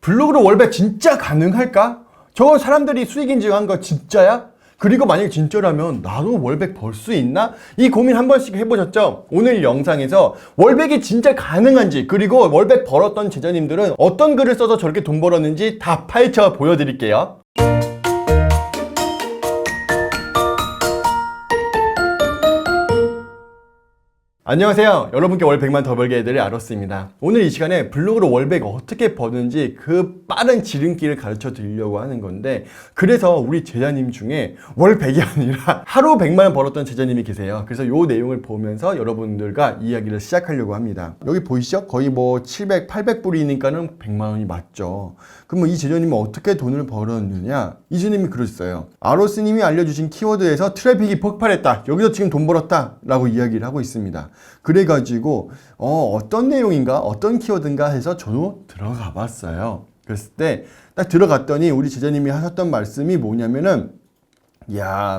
블로그로 월 100 진짜 가능할까? 저거 사람들이 수익 인증한 거 진짜야? 그리고 만약에 진짜라면 나도 월 100 벌 수 있나? 이 고민 한 번씩 해보셨죠? 오늘 영상에서 월 100이 진짜 가능한지, 그리고 월 100 벌었던 제자님들은 어떤 글을 써서 저렇게 돈 벌었는지 다 파헤쳐 보여드릴게요. 안녕하세요. 여러분께 월 100만 더 벌게 해드릴 아로스입니다. 오늘 이 시간에 블로그로 월 100 어떻게 버는지 그 빠른 지름길을 가르쳐 드리려고 하는 건데, 그래서 우리 제자님 중에 월 100이 아니라 하루 100만 원 벌었던 제자님이 계세요. 그래서 요 내용을 보면서 여러분들과 이야기를 시작하려고 합니다. 여기 보이시죠? 거의 뭐 700, 800불이니까는 100만 원이 맞죠. 그럼 이 제자님은 어떻게 돈을 벌었느냐? 이 제자님이 그러셨어요. 아로스님이 알려주신 키워드에서 트래픽이 폭발했다. 여기서 지금 돈 벌었다. 라고 이야기를 하고 있습니다. 그래가지고 어떤 내용인가 어떤 키워드인가 해서 저도 들어가 봤어요. 그랬을 때 딱 들어갔더니 우리 제자님이 하셨던 말씀이 뭐냐면은,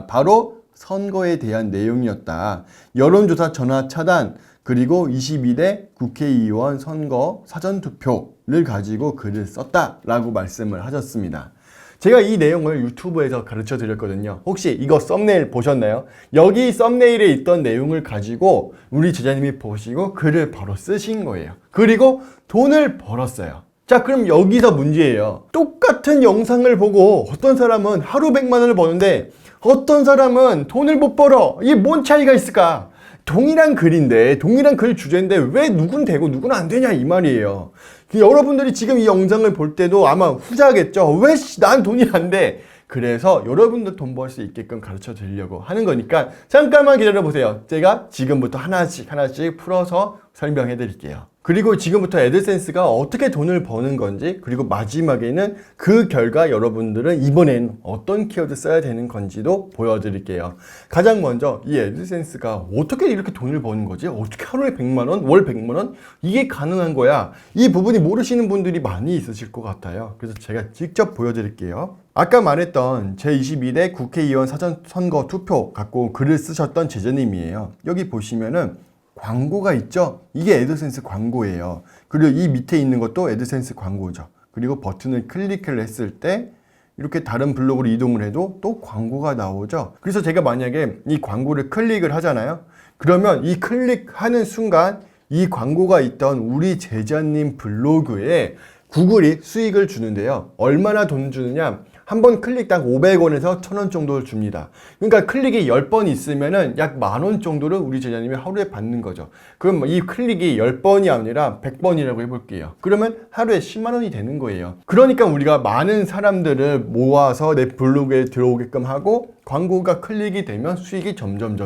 바로 선거에 대한 내용이었다. 여론조사 전화 차단, 그리고 22대 국회의원 선거 사전투표를 가지고 글을 썼다라고 말씀을 하셨습니다. 제가 이 내용을 유튜브에서 가르쳐 드렸거든요. 혹시 이거 썸네일 보셨나요? 여기 썸네일에 있던 내용을 가지고 우리 제자님이 보시고 글을 바로 쓰신 거예요. 그리고 돈을 벌었어요. 자, 그럼 여기서 문제예요. 똑같은 영상을 보고 어떤 사람은 하루 100만 원을 버는데 어떤 사람은 돈을 못 벌어. 이게 뭔 차이가 있을까? 동일한 글인데, 동일한 글 주제인데 왜 누군 되고 누군 안 되냐 이 말이에요. 여러분들이 지금 이 영상을 볼 때도 아마 후자겠죠. 왜 난 돈이 안 돼? 그래서 여러분들 돈 벌 수 있게끔 가르쳐 드리려고 하는 거니까 잠깐만 기다려 보세요. 제가 지금부터 하나씩 풀어서 설명해 드릴게요. 그리고 지금부터 애드센스가 어떻게 돈을 버는 건지, 그리고 마지막에는 그 결과 여러분들은 이번엔 어떤 키워드 써야 되는 건지도 보여드릴게요. 가장 먼저 이 애드센스가 어떻게 이렇게 돈을 버는 거지? 어떻게 하루에 100만 원, 월 100만 원? 이게 가능한 거야? 이 부분이 모르시는 분들이 많이 있으실 것 같아요. 그래서 제가 직접 보여드릴게요. 아까 말했던 제22대 국회의원 사전선거 투표 갖고 글을 쓰셨던 제자님이에요. 여기 보시면은 광고가 있죠? 이게 애드센스 광고예요. 그리고 이 밑에 있는 것도 애드센스 광고죠. 그리고 버튼을 클릭을 했을 때 이렇게 다른 블록으로 이동을 해도 또 광고가 나오죠. 그래서 제가 만약에 이 광고를 클릭을 하잖아요. 그러면 이 클릭하는 순간 이 광고가 있던 우리 제자님 블로그에 구글이 수익을 주는데요. 얼마나 돈 주느냐? 한 번 클릭당 500원에서 1000원 정도를 줍니다. 그러니까 클릭이 10번 있으면은 약 10,000원 정도를 우리 제자님이 하루에 받는 거죠. 그럼 이 클릭이 10번이 아니라 100번이라고 해볼게요. 그러면 하루에 10만 원이 되는 거예요. 그러니까 우리가 많은 사람들을 모아서 내 블로그에 들어오게끔 하고 광고가 클릭이 되면 수익이 점점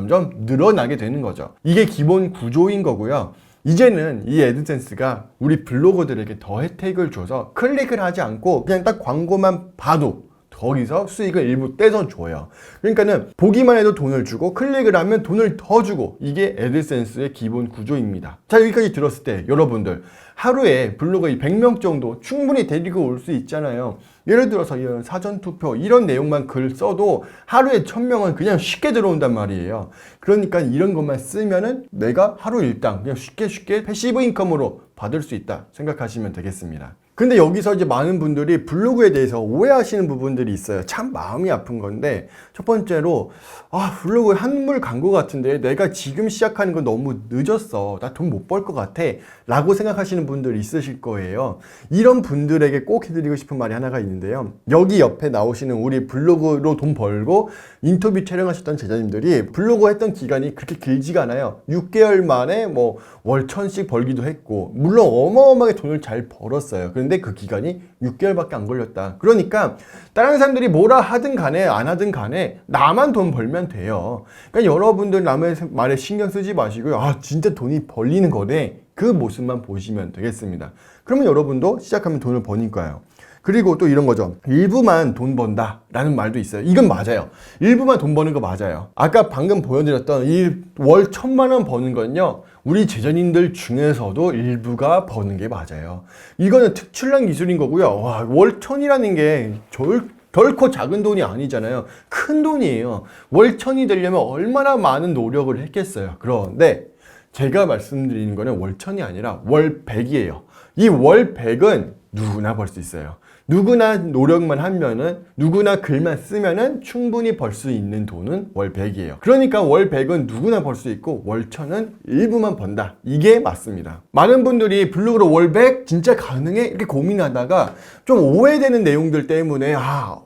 늘어나게 되는 거죠. 이게 기본 구조인 거고요. 이제는 이 애드센스가 우리 블로거들에게 더 혜택을 줘서 클릭을 하지 않고 그냥 딱 광고만 봐도 거기서 수익을 일부 떼서 줘요. 그러니까는 보기만 해도 돈을 주고 클릭을 하면 돈을 더 주고, 이게 애드센스의 기본 구조입니다. 자, 여기까지 들었을 때 여러분들 하루에 블로거 100명 정도 충분히 데리고 올 수 있잖아요. 예를 들어서 이런 사전투표 이런 내용만 글 써도 하루에 1000명은 그냥 쉽게 들어온단 말이에요. 그러니까 이런 것만 쓰면은 내가 하루 일당 그냥 쉽게 패시브 인컴으로 받을 수 있다 생각하시면 되겠습니다. 근데 여기서 이제 많은 분들이 블로그에 대해서 오해하시는 부분들이 있어요. 참 마음이 아픈 건데, 첫 번째로 블로그에 한물 간 것 같은데 내가 지금 시작하는 건 너무 늦었어. 나 돈 못 벌 것 같아 라고 생각하시는 분들이 있으실 거예요. 이런 분들에게 꼭 해드리고 싶은 말이 하나가 있는데요. 여기 옆에 나오시는 우리 블로그로 돈 벌고 인터뷰 촬영하셨던 제자님들이 블로그 했던 기간이 그렇게 길지가 않아요. 6개월 만에 뭐 월 1000씩 벌기도 했고, 물론 어마어마하게 돈을 잘 벌었어요. 근데 그 기간이 6개월밖에 안 걸렸다. 그러니까 다른 사람들이 뭐라 하든 간에 안 하든 간에 나만 돈 벌면 돼요. 그러니까 여러분들 남의 말에 신경 쓰지 마시고요. 진짜 돈이 벌리는 거네. 그 모습만 보시면 되겠습니다. 그러면 여러분도 시작하면 돈을 버니까요. 그리고 또 이런 거죠. 일부만 돈 번다 라는 말도 있어요. 이건 맞아요. 일부만 돈 버는 거 맞아요. 아까 방금 보여드렸던 이 월 1000만 원 버는 건요, 우리 제자님들 중에서도 일부가 버는 게 맞아요. 이거는 특출난 기술인 거고요. 월 1000이라는 게 결코 작은 돈이 아니잖아요. 큰 돈이에요. 월 1000이 되려면 얼마나 많은 노력을 했겠어요. 그런데 제가 말씀드리는 거는 월 1000이 아니라 월 100이에요. 이 월 100은 누구나 벌 수 있어요. 누구나 노력만 하면은, 누구나 글만 쓰면은 충분히 벌 수 있는 돈은 월 100이에요. 그러니까 월 100은 누구나 벌 수 있고 월 1000은 일부만 번다. 이게 맞습니다. 많은 분들이 블로그로 월 100 진짜 가능해? 이렇게 고민하다가 좀 오해되는 내용들 때문에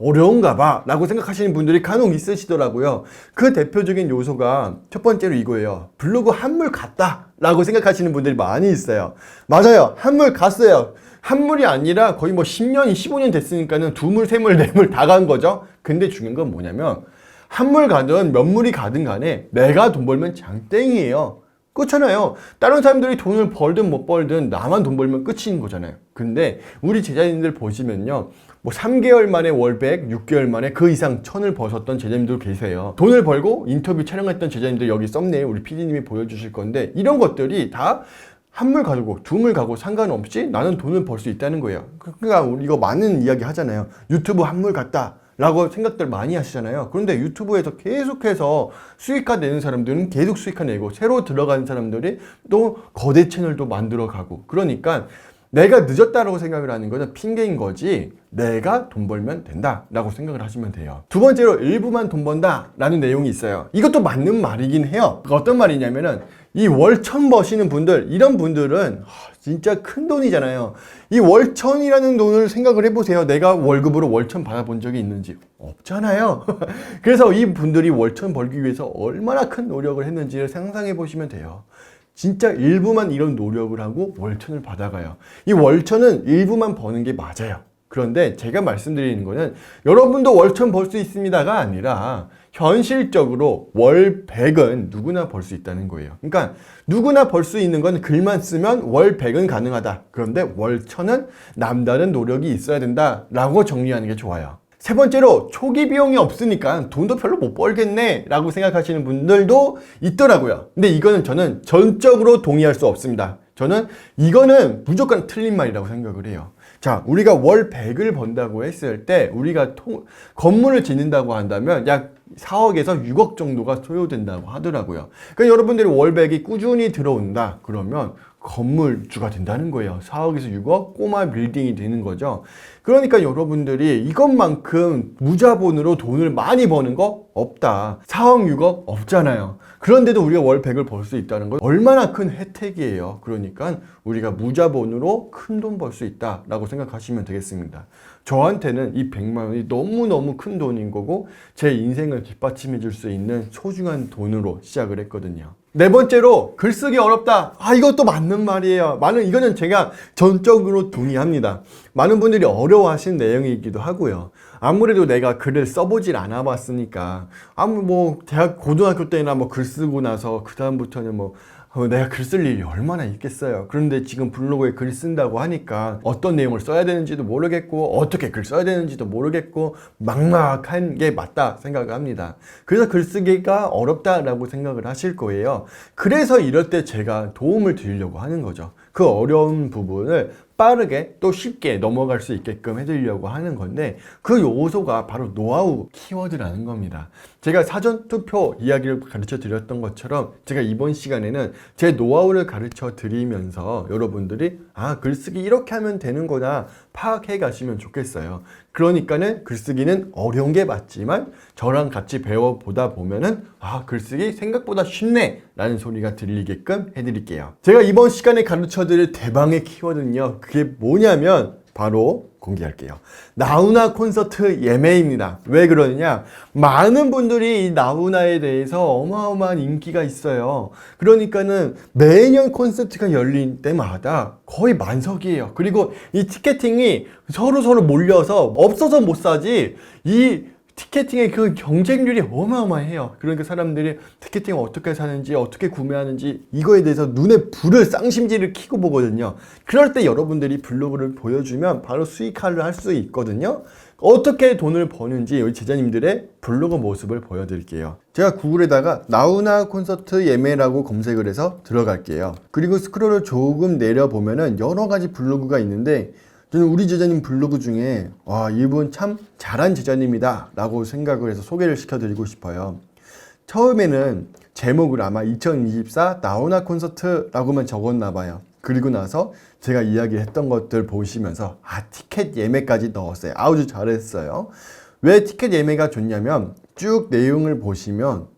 어려운가 봐 라고 생각하시는 분들이 간혹 있으시더라고요. 그 대표적인 요소가 첫 번째로 이거예요. 블로그 한물 갔다 라고 생각하시는 분들이 많이 있어요. 맞아요. 한물 갔어요. 한물이 아니라 거의 뭐 10년, 15년 됐으니까는 두물, 세물, 네물 다 간 거죠. 근데 중요한 건 뭐냐면 한물 가든 몇 물이 가든 간에 내가 돈 벌면 장땡이에요. 그렇잖아요. 다른 사람들이 돈을 벌든 못 벌든 나만 돈 벌면 끝인 거잖아요. 근데 우리 제자님들 보시면요. 뭐 3개월 만에 월 100, 6개월 만에 그 이상 1000을 버셨던 제자님들 계세요. 돈을 벌고 인터뷰 촬영했던 제자님들 여기 썸네일 우리 PD님이 보여주실 건데 이런 것들이 다 한물 가고 두물 가고 상관없이 나는 돈을 벌 수 있다는 거예요. 그러니까 우리 이거 많은 이야기 하잖아요. 유튜브 한물 갔다 라고 생각들 많이 하시잖아요. 그런데 유튜브에서 계속해서 수익화 내는 사람들은 계속 수익화 내고 새로 들어가는 사람들이 또 거대 채널도 만들어 가고 그러니까 내가 늦었다라고 생각을 하는 것은 핑계인 거지 내가 돈 벌면 된다 라고 생각을 하시면 돼요. 두 번째로 일부만 돈 번다 라는 내용이 있어요. 이것도 맞는 말이긴 해요. 어떤 말이냐면은 이 월1000 버시는 분들, 이런 분들은 진짜 큰 돈이잖아요. 이 월1000이라는 돈을 생각을 해보세요. 내가 월급으로 월1000 받아본 적이 있는지 없잖아요. 그래서 이 분들이 월1000 벌기 위해서 얼마나 큰 노력을 했는지를 상상해 보시면 돼요. 진짜 일부만 이런 노력을 하고 월1000을 받아가요. 이 월1000은 일부만 버는 게 맞아요. 그런데 제가 말씀드리는 거는 여러분도 월1000 벌 수 있습니다가 아니라 현실적으로 월 100은 누구나 벌 수 있다는 거예요. 그러니까 누구나 벌 수 있는 건 글만 쓰면 월 100은 가능하다. 그런데 월 1000은 남다른 노력이 있어야 된다라고 정리하는 게 좋아요. 세 번째로 초기 비용이 없으니까 돈도 별로 못 벌겠네 라고 생각하시는 분들도 있더라고요. 근데 이거는 저는 전적으로 동의할 수 없습니다. 저는 이거는 무조건 틀린 말이라고 생각을 해요. 자, 우리가 월 100을 번다고 했을 때 우리가 건물을 짓는다고 한다면 약 4억에서 6억 정도가 소요된다고 하더라고요. 그러니까 여러분들이 월 100이 꾸준히 들어온다 그러면 건물주가 된다는 거예요. 4억에서 6억 꼬마 빌딩이 되는 거죠. 그러니까 여러분들이 이것만큼 무자본으로 돈을 많이 버는 거 없다. 4억, 6억 없잖아요. 그런데도 우리가 월 100을 벌 수 있다는 건 얼마나 큰 혜택이에요. 그러니까 우리가 무자본으로 큰 돈 벌 수 있다라고 생각하시면 되겠습니다. 저한테는 이 100만 원이 너무너무 큰 돈인 거고 제 인생을 뒷받침해 줄 수 있는 소중한 돈으로 시작을 했거든요. 네 번째로 글쓰기 어렵다. 이것도 맞는 말이에요. 이거는 제가 전적으로 동의합니다. 많은 분들이 어려워하시는 내용이기도 하고요. 아무래도 내가 글을 써보질 않아 봤으니까 대학 고등학교 때나 글 쓰고 나서 그 다음부터는 내가 글 쓸 일이 얼마나 있겠어요. 그런데 지금 블로그에 글 쓴다고 하니까 어떤 내용을 써야 되는지도 모르겠고 어떻게 글 써야 되는지도 모르겠고 막막한 게 맞다 생각을 합니다. 그래서 글쓰기가 어렵다라고 생각을 하실 거예요. 그래서 이럴 때 제가 도움을 드리려고 하는 거죠. 그 어려운 부분을 빠르게 또 쉽게 넘어갈 수 있게끔 해드리려고 하는 건데 그 요소가 바로 노하우 키워드라는 겁니다. 제가 사전 투표 이야기를 가르쳐 드렸던 것처럼 제가 이번 시간에는 제 노하우를 가르쳐 드리면서 여러분들이 글쓰기 이렇게 하면 되는구나 파악해 가시면 좋겠어요. 그러니까는 글쓰기는 어려운 게 맞지만 저랑 같이 배워보다 보면은 글쓰기 생각보다 쉽네 라는 소리가 들리게끔 해드릴게요. 제가 이번 시간에 가르쳐 드릴 대방의 키워드는요, 그게 뭐냐면 바로 공개할게요. 나훈아 콘서트 예매입니다. 왜 그러느냐? 많은 분들이 이 나훈아에 대해서 어마어마한 인기가 있어요. 그러니까는 매년 콘서트가 열릴 때마다 거의 만석이에요. 그리고 이 티켓팅이 서로 몰려서 없어서 못 사지 이 티켓팅의 그 경쟁률이 어마어마해요. 그러니까 사람들이 티켓팅을 어떻게 사는지 어떻게 구매하는지 이거에 대해서 눈에 불을 쌍심지를 켜고 보거든요. 그럴 때 여러분들이 블로그를 보여주면 바로 수익화를 할 수 있거든요. 어떻게 돈을 버는지 우리 제자님들의 블로그 모습을 보여드릴게요. 제가 구글에다가 나훈아 콘서트 예매라고 검색을 해서 들어갈게요. 그리고 스크롤을 조금 내려보면은 여러 가지 블로그가 있는데 저는 우리 제자님 블로그 중에 이분 참 잘한 제자님이다 라고 생각을 해서 소개를 시켜드리고 싶어요. 처음에는 제목을 아마 2024 나훈아 콘서트 라고만 적었나 봐요. 그리고 나서 제가 이야기했던 것들 보시면서 티켓 예매까지 넣었어요. 아주 잘했어요. 왜 티켓 예매가 좋냐면 쭉 내용을 보시면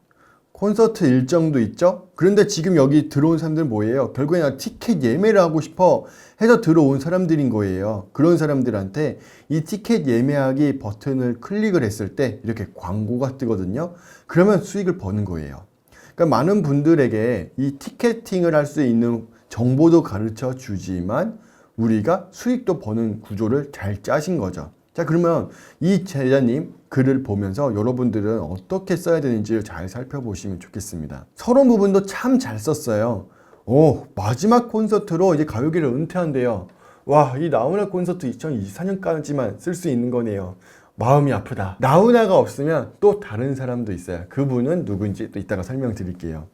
콘서트 일정도 있죠. 그런데 지금 여기 들어온 사람들은 뭐예요? 결국에는 티켓 예매를 하고 싶어 해서 들어온 사람들인 거예요. 그런 사람들한테 이 티켓 예매하기 버튼을 클릭을 했을 때 이렇게 광고가 뜨거든요. 그러면 수익을 버는 거예요. 그러니까 많은 분들에게 이 티켓팅을 할 수 있는 정보도 가르쳐 주지만 우리가 수익도 버는 구조를 잘 짜신 거죠. 자, 그러면 이 제자님 글을 보면서 여러분들은 어떻게 써야 되는지를 잘 살펴보시면 좋겠습니다. 서론 부분도 참 잘 썼어요. 마지막 콘서트로 이제 가요계를 은퇴한대요. 와, 이 나훈아 콘서트 2024년까지만 쓸 수 있는 거네요. 마음이 아프다. 나훈아가 없으면 또 다른 사람도 있어요. 그분은 누군지 또 이따가 설명드릴게요.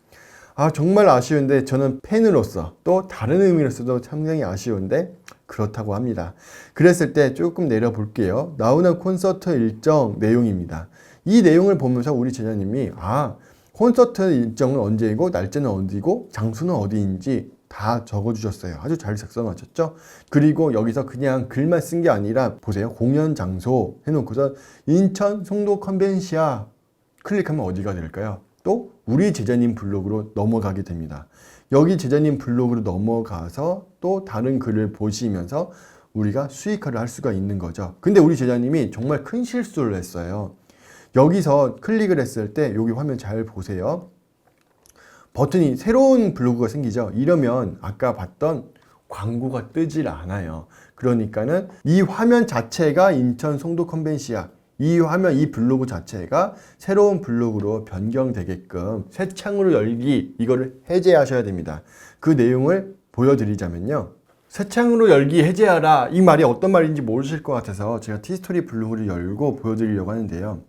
정말 아쉬운데 저는 팬으로서 또 다른 의미로서도 상당히 아쉬운데 그렇다고 합니다. 그랬을 때 조금 내려볼게요. 나훈아 콘서트 일정 내용입니다. 이 내용을 보면서 우리 제자님이 콘서트 일정은 언제이고 날짜는 어디고 장소는 어디인지 다 적어주셨어요. 아주 잘 작성하셨죠? 그리고 여기서 그냥 글만 쓴 게 아니라 보세요. 공연 장소 해놓고서 인천 송도 컨벤시아 클릭하면 어디가 될까요? 또 우리 제자님 블로그로 넘어가게 됩니다. 여기 제자님 블로그로 넘어가서 또 다른 글을 보시면서 우리가 수익화를 할 수가 있는 거죠. 근데 우리 제자님이 정말 큰 실수를 했어요. 여기서 클릭을 했을 때 여기 화면 잘 보세요. 버튼이 새로운 블로그가 생기죠. 이러면 아까 봤던 광고가 뜨질 않아요. 그러니까는 이 화면 자체가 인천 송도 컨벤시아, 이 화면, 이 블로그 자체가 새로운 블로그로 변경되게끔 새 창으로 열기, 이거를 해제하셔야 됩니다. 그 내용을 보여드리자면요. 새 창으로 열기 해제하라, 이 말이 어떤 말인지 모르실 것 같아서 제가 티스토리 블로그를 열고 보여드리려고 하는데요.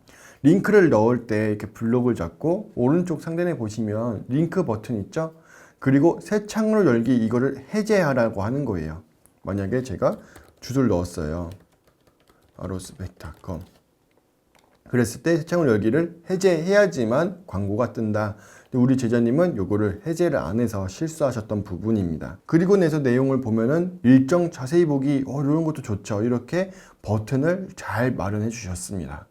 링크를 넣을 때 이렇게 블록을 잡고 오른쪽 상단에 보시면 링크 버튼 있죠? 그리고 새 창으로 열기, 이거를 해제하라고 하는 거예요. 만약에 제가 주소를 넣었어요. arrowsback.com. 그랬을 때 새 창으로 열기를 해제해야지만 광고가 뜬다. 우리 제자님은 요거를 해제를 안 해서 실수하셨던 부분입니다. 그리고 나서 내용을 보면은 일정 자세히 보기, 이런 것도 좋죠. 이렇게 버튼을 잘 마련해 주셨습니다.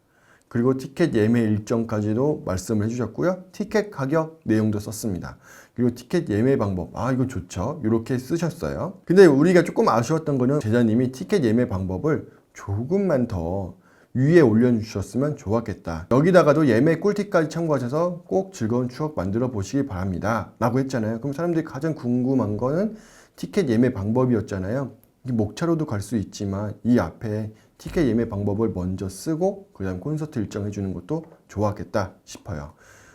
그리고 티켓 예매 일정까지도 말씀을 해주셨고요. 티켓 가격 내용도 썼습니다. 그리고 티켓 예매 방법, 이거 좋죠. 이렇게 쓰셨어요. 근데 우리가 조금 아쉬웠던 거는 제자님이 티켓 예매 방법을 조금만 더 위에 올려주셨으면 좋았겠다. 여기다가도 예매 꿀팁까지 참고하셔서 꼭 즐거운 추억 만들어 보시기 바랍니다 라고 했잖아요. 그럼 사람들이 가장 궁금한 거는 티켓 예매 방법이었잖아요. 목차로도 갈 수 있지만 이 앞에 티켓 예매 방법을 먼저 쓰고 그 다음 콘서트 일정 해주는 것도 좋았겠다 싶어요.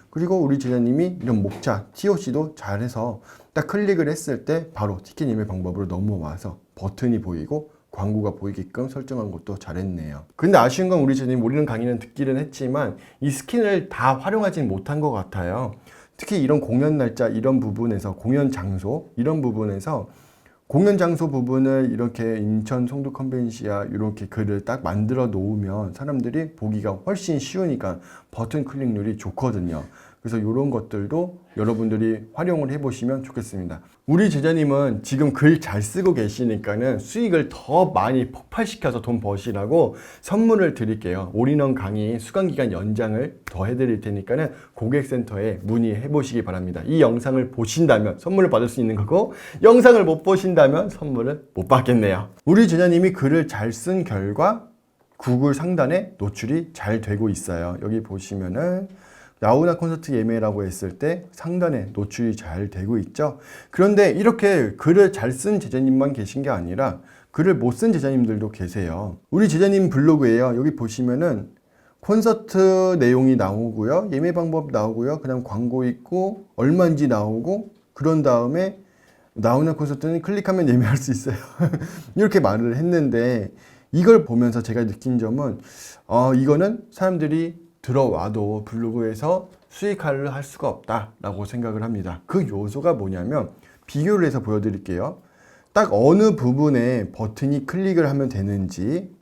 그리고 우리 제자님이 이런 목차, TOC도 잘해서 딱 클릭을 했을 때 바로 티켓 예매 방법으로 넘어와서 버튼이 보이고 광고가 보이게끔 설정한 것도 잘했네요. 근데 아쉬운 건 우리 제자님 모르는 강의는 듣기는 했지만 이 스킨을 다 활용하지는 못한 것 같아요. 특히 이런 공연 날짜, 이런 부분에서 공연 장소, 이런 부분에서 공연 장소 부분을 이렇게 인천 송도 컨벤시아 이렇게 글을 딱 만들어 놓으면 사람들이 보기가 훨씬 쉬우니까 버튼 클릭률이 좋거든요. 그래서 이런 것들도 여러분들이 활용을 해보시면 좋겠습니다. 우리 제자님은 지금 글 잘 쓰고 계시니까는 수익을 더 많이 폭발시켜서 돈 버시라고 선물을 드릴게요. 올인원 강의 수강기간 연장을 더 해드릴 테니까는 고객센터에 문의해 보시기 바랍니다. 이 영상을 보신다면 선물을 받을 수 있는 거고, 영상을 못 보신다면 선물을 못 받겠네요. 우리 제자님이 글을 잘 쓴 결과 구글 상단에 노출이 잘 되고 있어요. 여기 보시면은 나훈아 콘서트 예매라고 했을 때 상단에 노출이 잘 되고 있죠. 그런데 이렇게 글을 잘 쓴 제자님만 계신 게 아니라 글을 못 쓴 제자님들도 계세요. 우리 제자님 블로그에요. 여기 보시면은 콘서트 내용이 나오고요. 예매 방법 나오고요. 그다음 광고 있고 얼마인지 나오고, 그런 다음에 나훈아 콘서트는 클릭하면 예매할 수 있어요. 이렇게 말을 했는데 이걸 보면서 제가 느낀 점은 이거는 사람들이 들어와도 블로그에서 수익화를 할 수가 없다라고 생각을 합니다. 그 요소가 뭐냐면 비교를 해서 보여드릴게요. 딱 어느 부분에 버튼이 클릭을 하면 되는지,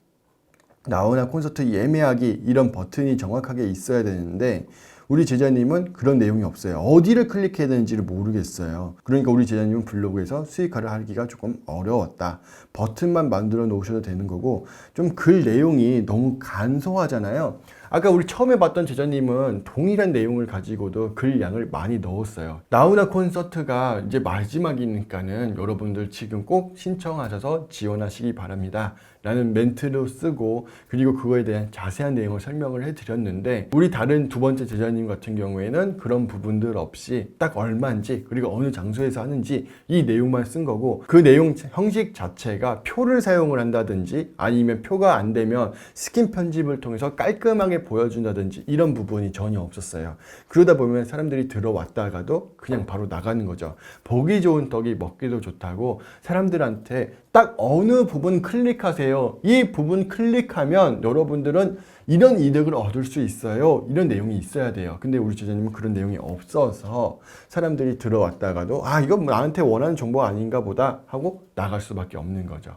나훈아 콘서트 예매하기 이런 버튼이 정확하게 있어야 되는데 우리 제자님은 그런 내용이 없어요. 어디를 클릭해야 되는지를 모르겠어요. 그러니까 우리 제자님은 블로그에서 수익화를 하기가 조금 어려웠다. 버튼만 만들어 놓으셔도 되는 거고, 좀 글 내용이 너무 간소하잖아요. 아까 우리 처음에 봤던 제자님은 동일한 내용을 가지고도 글 양을 많이 넣었어요. 나훈아 콘서트가 이제 마지막이니까는 여러분들 지금 꼭 신청하셔서 지원하시기 바랍니다 라는 멘트로 쓰고, 그리고 그거에 대한 자세한 내용을 설명을 해드렸는데, 우리 다른 두 번째 제자님 같은 경우에는 그런 부분들 없이 딱 얼마인지, 그리고 어느 장소에서 하는지 이 내용만 쓴 거고, 그 내용 형식 자체가 표를 사용을 한다든지 아니면 표가 안 되면 스킨 편집을 통해서 깔끔하게 보여준다든지 이런 부분이 전혀 없었어요. 그러다 보면 사람들이 들어왔다가도 그냥 바로 나가는 거죠. 보기 좋은 떡이 먹기도 좋다고 사람들한테 딱 어느 부분 클릭하세요, 이 부분 클릭하면 여러분들은 이런 이득을 얻을 수 있어요, 이런 내용이 있어야 돼요. 근데 우리 제자님은 그런 내용이 없어서 사람들이 들어왔다가도 아, 이건 나한테 원하는 정보 아닌가 보다 하고 나갈 수밖에 없는 거죠.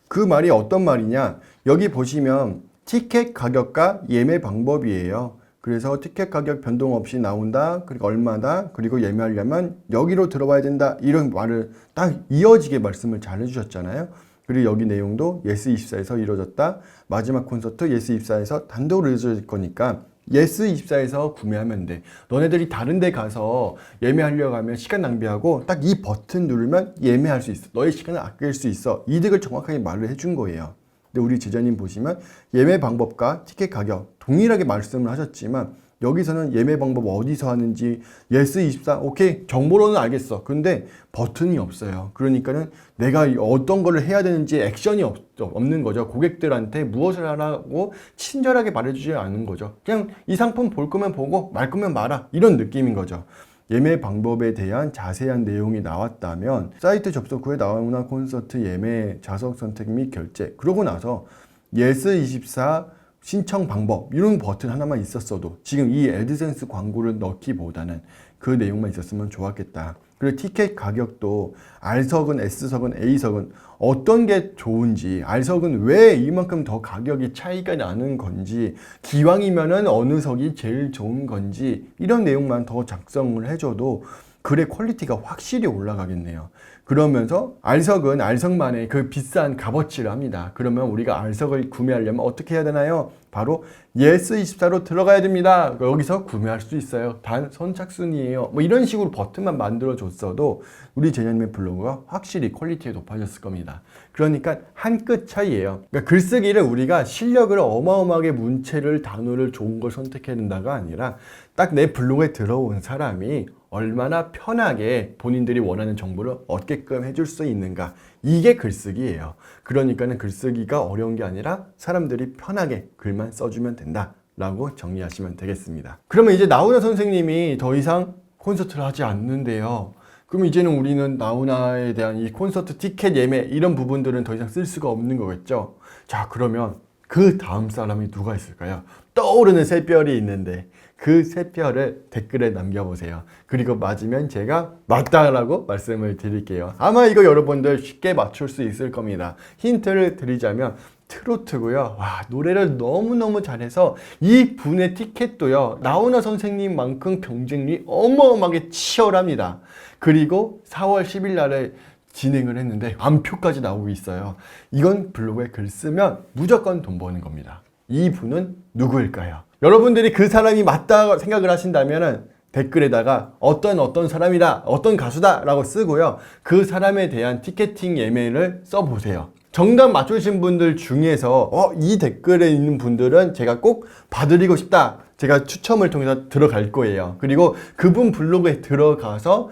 그 말이 어떤 말이냐, 여기 보시면 티켓 가격과 예매 방법이에요. 그래서 티켓 가격 변동 없이 나온다, 그리고 얼마다, 그리고 예매하려면 여기로 들어와야 된다, 이런 말을 딱 이어지게 말씀을 잘 해주셨잖아요. 그리고 여기 내용도 예스24에서 이루어졌다, 마지막 콘서트 예스24에서 단독으로 이루어질 거니까 예스24에서 구매하면 돼. 너네들이 다른 데 가서 예매하려고 하면 시간 낭비하고 딱 이 버튼 누르면 예매할 수 있어. 너의 시간을 아낄 수 있어. 이득을 정확하게 말을 해준 거예요. 근데 우리 제자님 보시면 예매 방법과 티켓 가격 동일하게 말씀을 하셨지만, 여기서는 예매 방법 어디서 하는지 예스24 오케이 정보로는 알겠어. 근데 버튼이 없어요. 그러니까는 내가 어떤 거를 해야 되는지 액션이 없는 거죠. 고객들한테 무엇을 하라고 친절하게 말해주지 않는 거죠. 그냥 이 상품 볼 거면 보고 말 거면 말아, 이런 느낌인 거죠. 예매 방법에 대한 자세한 내용이 나왔다면 사이트 접속 후에 나훈아 콘서트 예매 좌석 선택 및 결제, 그러고 나서 예스24 신청 방법 이런 버튼 하나만 있었어도 지금 이 애드센스 광고를 넣기보다는 그 내용만 있었으면 좋았겠다. 그리고 티켓 가격도 R석은, S석은, A석은 어떤 게 좋은지, R석은 왜 이만큼 더 가격이 차이가 나는 건지, 기왕이면은 어느 석이 제일 좋은 건지 이런 내용만 더 작성을 해줘도 글의 퀄리티가 확실히 올라가겠네요. 그러면서 R석은 R석만의 그 비싼 값어치를 합니다. 그러면 우리가 R석을 구매하려면 어떻게 해야 되나요? 바로 예스24로 들어가야 됩니다. 여기서 구매할 수 있어요. 단 선착순이에요. 뭐 이런 식으로 버튼만 만들어 줬어도 우리 제자님의 블로그가 확실히 퀄리티가 높아졌을 겁니다. 그러니까 한 끗 차이예요. 그러니까 글쓰기를 우리가 실력을 어마어마하게 문체를, 단어를 좋은 걸 선택해야 된다가 아니라 딱 내 블로그에 들어온 사람이 얼마나 편하게 본인들이 원하는 정보를 얻게끔 해줄 수 있는가, 이게 글쓰기예요. 그러니까는 글쓰기가 어려운 게 아니라 사람들이 편하게 글만 써주면 된다 라고 정리하시면 되겠습니다. 그러면 이제 나훈아 선생님이 더 이상 콘서트를 하지 않는데요. 그럼 이제는 우리는 나훈아에 대한 이 콘서트 티켓 예매 이런 부분들은 더 이상 쓸 수가 없는 거겠죠. 자, 그러면 그 다음 사람이 누가 있을까요? 떠오르는 샛별이 있는데 그 샛별을 댓글에 남겨보세요. 그리고 맞으면 제가 맞다라고 말씀을 드릴게요. 아마 이거 여러분들 쉽게 맞출 수 있을 겁니다. 힌트를 드리자면 트로트고요. 와, 노래를 너무너무 잘해서 이 분의 티켓도요, 나훈아 선생님만큼 경쟁률이 어마어마하게 치열합니다. 그리고 4월 10일 날에 진행을 했는데 완표까지 나오고 있어요. 이건 블로그에 글 쓰면 무조건 돈 버는 겁니다. 이 분은 누구일까요? 여러분들이 그 사람이 맞다 생각을 하신다면 댓글에다가 어떤 사람이다, 어떤 가수다 라고 쓰고요. 그 사람에 대한 티켓팅 예매를 써보세요. 정답 맞추신 분들 중에서 이 댓글에 있는 분들은 제가 꼭 봐드리고 싶다, 제가 추첨을 통해서 들어갈 거예요. 그리고 그분 블로그에 들어가서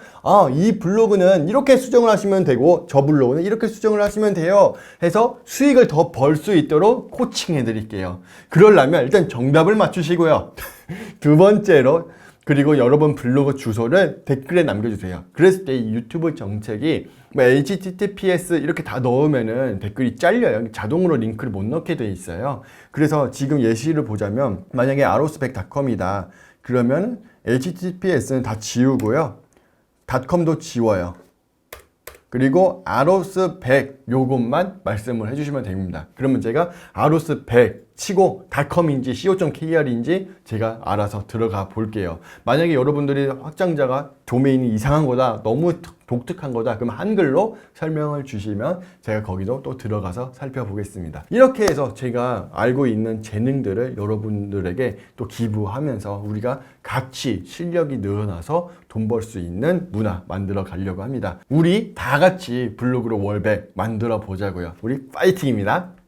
이 블로그는 이렇게 수정을 하시면 되고 저 블로그는 이렇게 수정을 하시면 돼요 해서 수익을 더 벌 수 있도록 코칭해 드릴게요. 그러려면 일단 정답을 맞추시고요. 두 번째로, 그리고 여러분 블로그 주소를 댓글에 남겨주세요. 그랬을 때 이 유튜브 정책이 https 이렇게 다 넣으면은 댓글이 잘려요. 자동으로 링크를 못 넣게 돼 있어요. 그래서 지금 예시를 보자면, 만약에 aros백.com이다 그러면 https는 다 지우고요, .com도 지워요. 그리고 aros100 요것만 말씀을 해주시면 됩니다. 그러면 제가 aros100 치고 닷컴인지 co.kr인지 제가 알아서 들어가 볼게요. 만약에 여러분들이 확장자가 도메인이 이상한 거다, 너무 독특한 거다, 그럼 한글로 설명을 주시면 제가 거기도 또 들어가서 살펴보겠습니다. 이렇게 해서 제가 알고 있는 재능들을 여러분들에게 또 기부하면서 우리가 같이 실력이 늘어나서 돈 벌 수 있는 문화 만들어 가려고 합니다. 우리 다 같이 블로그로 월백 만들어 보자고요. 우리 파이팅입니다.